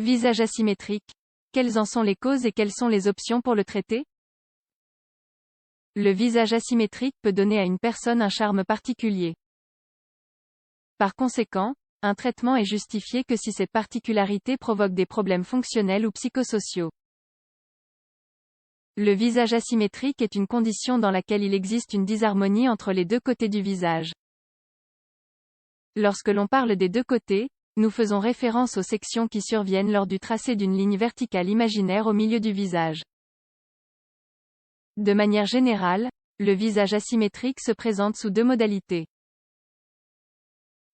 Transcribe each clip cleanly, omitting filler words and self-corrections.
Visage asymétrique. Quelles en sont les causes et quelles sont les options pour le traiter? Le visage asymétrique peut donner à une personne un charme particulier. Par conséquent, un traitement est justifié que si cette particularité provoque des problèmes fonctionnels ou psychosociaux. Le visage asymétrique est une condition dans laquelle il existe une disharmonie entre les deux côtés du visage. Lorsque l'on parle des deux côtés, nous faisons référence aux sections qui surviennent lors du tracé d'une ligne verticale imaginaire au milieu du visage. De manière générale, le visage asymétrique se présente sous deux modalités.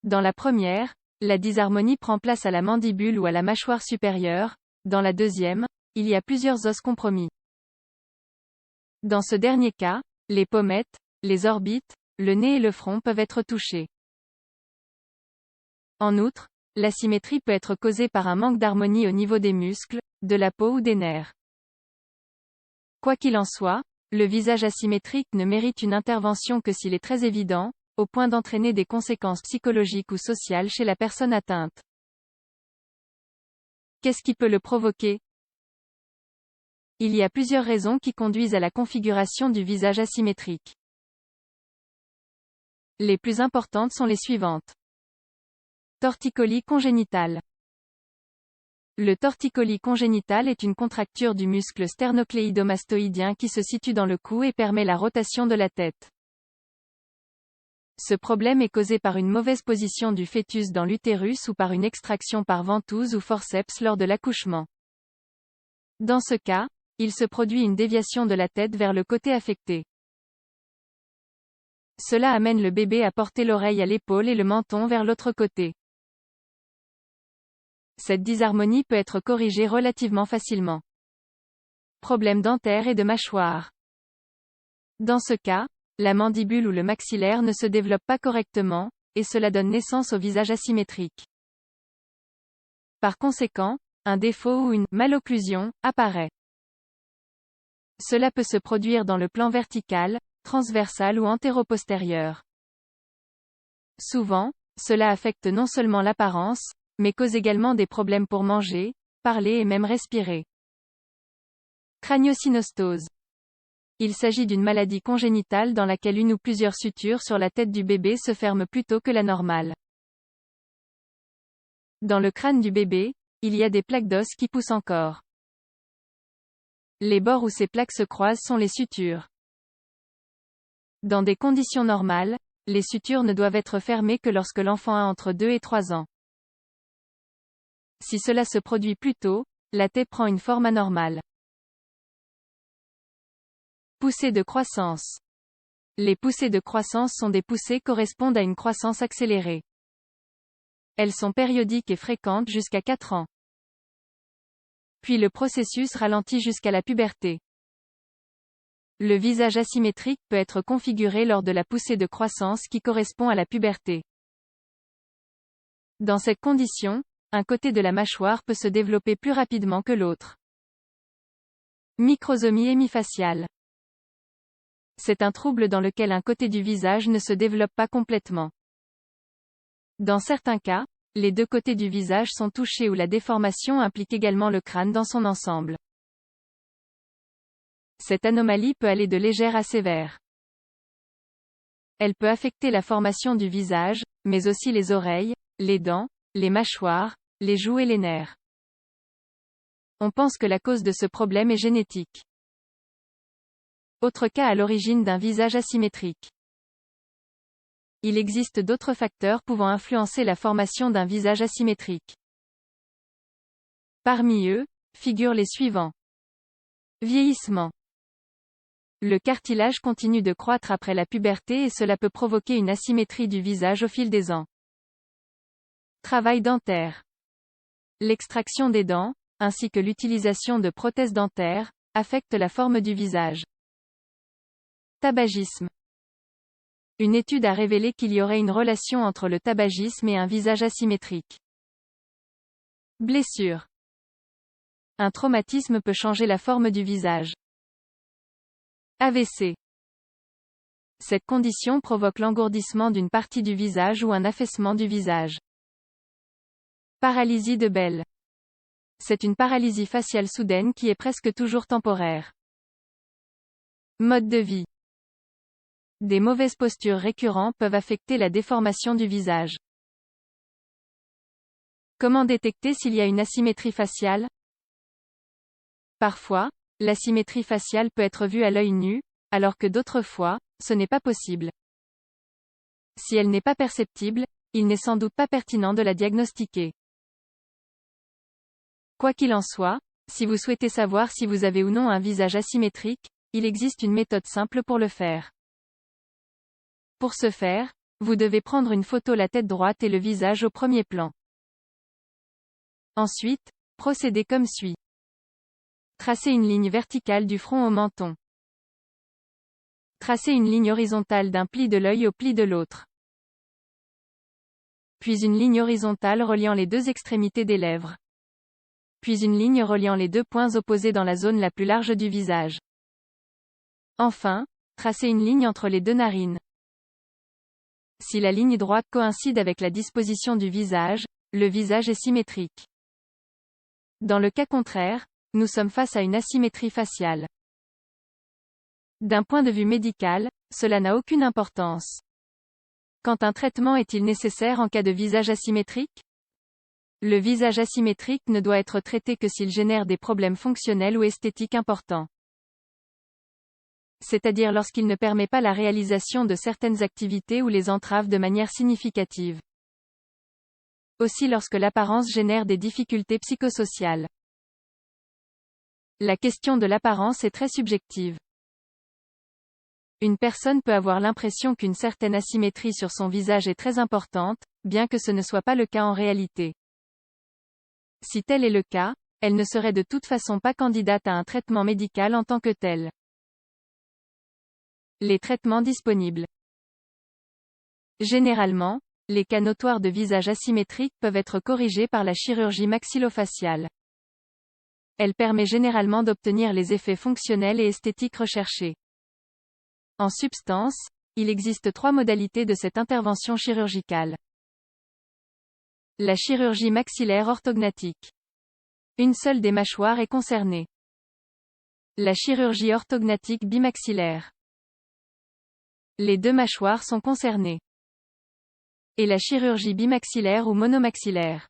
Dans la première, la disharmonie prend place à la mandibule ou à la mâchoire supérieure. Dans la deuxième, il y a plusieurs os compromis. Dans ce dernier cas, les pommettes, les orbites, le nez et le front peuvent être touchés. En outre, l'asymétrie peut être causée par un manque d'harmonie au niveau des muscles, de la peau ou des nerfs. Quoi qu'il en soit, le visage asymétrique ne mérite une intervention que s'il est très évident, au point d'entraîner des conséquences psychologiques ou sociales chez la personne atteinte. Qu'est-ce qui peut le provoquer? Il y a plusieurs raisons qui conduisent à la configuration du visage asymétrique. Les plus importantes sont les suivantes. Torticolis congénitale. Le torticolis congénital est une contracture du muscle sternocléidomastoïdien qui se situe dans le cou et permet la rotation de la tête. Ce problème est causé par une mauvaise position du fœtus dans l'utérus ou par une extraction par ventouse ou forceps lors de l'accouchement. Dans ce cas, il se produit une déviation de la tête vers le côté affecté. Cela amène le bébé à porter l'oreille à l'épaule et le menton vers l'autre côté. Cette disharmonie peut être corrigée relativement facilement. Problème dentaire et de mâchoire. Dans ce cas, la mandibule ou le maxillaire ne se développe pas correctement, et cela donne naissance au visage asymétrique. Par conséquent, un défaut ou une malocclusion apparaît. Cela peut se produire dans le plan vertical, transversal ou antéro-postérieur. Souvent, cela affecte non seulement l'apparence, mais cause également des problèmes pour manger, parler et même respirer. Craniosynostose. Il s'agit d'une maladie congénitale dans laquelle une ou plusieurs sutures sur la tête du bébé se ferment plus tôt que la normale. Dans le crâne du bébé, il y a des plaques d'os qui poussent encore. Les bords où ces plaques se croisent sont les sutures. Dans des conditions normales, les sutures ne doivent être fermées que lorsque l'enfant a entre 2 et 3 ans. Si cela se produit plus tôt, la tête prend une forme anormale. Poussée de croissance. Les poussées de croissance sont des poussées correspondent à une croissance accélérée. Elles sont périodiques et fréquentes jusqu'à 4 ans. Puis le processus ralentit jusqu'à la puberté. Le visage asymétrique peut être configuré lors de la poussée de croissance qui correspond à la puberté. Dans cette condition, un côté de la mâchoire peut se développer plus rapidement que l'autre. Microsomie hémifaciale. C'est un trouble dans lequel un côté du visage ne se développe pas complètement. Dans certains cas, les deux côtés du visage sont touchés ou la déformation implique également le crâne dans son ensemble. Cette anomalie peut aller de légère à sévère. Elle peut affecter la formation du visage, mais aussi les oreilles, les dents, les mâchoires, les joues et les nerfs. On pense que la cause de ce problème est génétique. Autre cas à l'origine d'un visage asymétrique. Il existe d'autres facteurs pouvant influencer la formation d'un visage asymétrique. Parmi eux, figurent les suivants. Vieillissement. Le cartilage continue de croître après la puberté et cela peut provoquer une asymétrie du visage au fil des ans. Travail dentaire. L'extraction des dents, ainsi que l'utilisation de prothèses dentaires, affectent la forme du visage. Tabagisme. Une étude a révélé qu'il y aurait une relation entre le tabagisme et un visage asymétrique. Blessure. Un traumatisme peut changer la forme du visage. AVC. Cette condition provoque l'engourdissement d'une partie du visage ou un affaissement du visage. Paralysie de Bell. c'est une paralysie faciale soudaine qui est presque toujours temporaire. Mode de vie. Des mauvaises postures récurrentes peuvent affecter la déformation du visage. Comment détecter s'il y a une asymétrie faciale? Parfois, l'asymétrie faciale peut être vue à l'œil nu, alors que d'autres fois, ce n'est pas possible. Si elle n'est pas perceptible, il n'est sans doute pas pertinent de la diagnostiquer. Quoi qu'il en soit, si vous souhaitez savoir si vous avez ou non un visage asymétrique, il existe une méthode simple pour le faire. Pour ce faire, vous devez prendre une photo la tête droite et le visage au premier plan. Ensuite, procédez comme suit. Tracez une ligne verticale du front au menton. Tracez une ligne horizontale d'un pli de l'œil au pli de l'autre. Puis une ligne horizontale reliant les deux extrémités des lèvres. Puis une ligne reliant les deux points opposés dans la zone la plus large du visage. Enfin, tracez une ligne entre les deux narines. Si la ligne droite coïncide avec la disposition du visage, le visage est symétrique. Dans le cas contraire, nous sommes face à une asymétrie faciale. D'un point de vue médical, cela n'a aucune importance. Quand un traitement est-il nécessaire en cas de visage asymétrique? Le visage asymétrique ne doit être traité que s'il génère des problèmes fonctionnels ou esthétiques importants. C'est-à-dire lorsqu'il ne permet pas la réalisation de certaines activités ou les entrave de manière significative. Aussi lorsque l'apparence génère des difficultés psychosociales. La question de l'apparence est très subjective. Une personne peut avoir l'impression qu'une certaine asymétrie sur son visage est très importante, bien que ce ne soit pas le cas en réalité. Si tel est le cas, elle ne serait de toute façon pas candidate à un traitement médical en tant que tel. Les traitements disponibles. Généralement, les cas notoires de visage asymétrique peuvent être corrigés par la chirurgie maxillofaciale. Elle permet généralement d'obtenir les effets fonctionnels et esthétiques recherchés. En substance, il existe 3 modalités de cette intervention chirurgicale. La chirurgie maxillaire orthognatique. Une seule des mâchoires est concernée. La chirurgie orthognatique bimaxillaire. Les 2 mâchoires sont concernées. Et la chirurgie bimaxillaire ou monomaxillaire.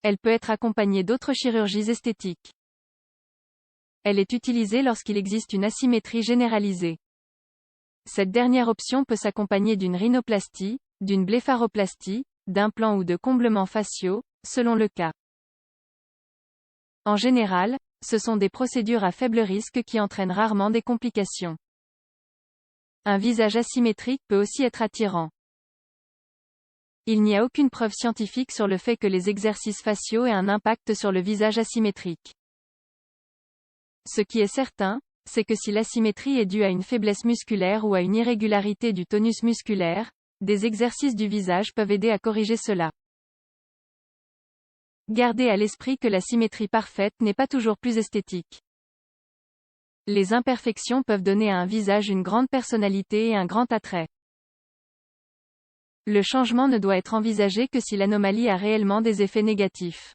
Elle peut être accompagnée d'autres chirurgies esthétiques. Elle est utilisée lorsqu'il existe une asymétrie généralisée. Cette dernière option peut s'accompagner d'une rhinoplastie, d'une blépharoplastie, d'implants ou de comblements faciaux, selon le cas. En général, ce sont des procédures à faible risque qui entraînent rarement des complications. Un visage asymétrique peut aussi être attirant. Il n'y a aucune preuve scientifique sur le fait que les exercices faciaux aient un impact sur le visage asymétrique. Ce qui est certain, c'est que si l'asymétrie est due à une faiblesse musculaire ou à une irrégularité du tonus musculaire, des exercices du visage peuvent aider à corriger cela. Gardez à l'esprit que la symétrie parfaite n'est pas toujours plus esthétique. Les imperfections peuvent donner à un visage une grande personnalité et un grand attrait. Le changement ne doit être envisagé que si l'anomalie a réellement des effets négatifs.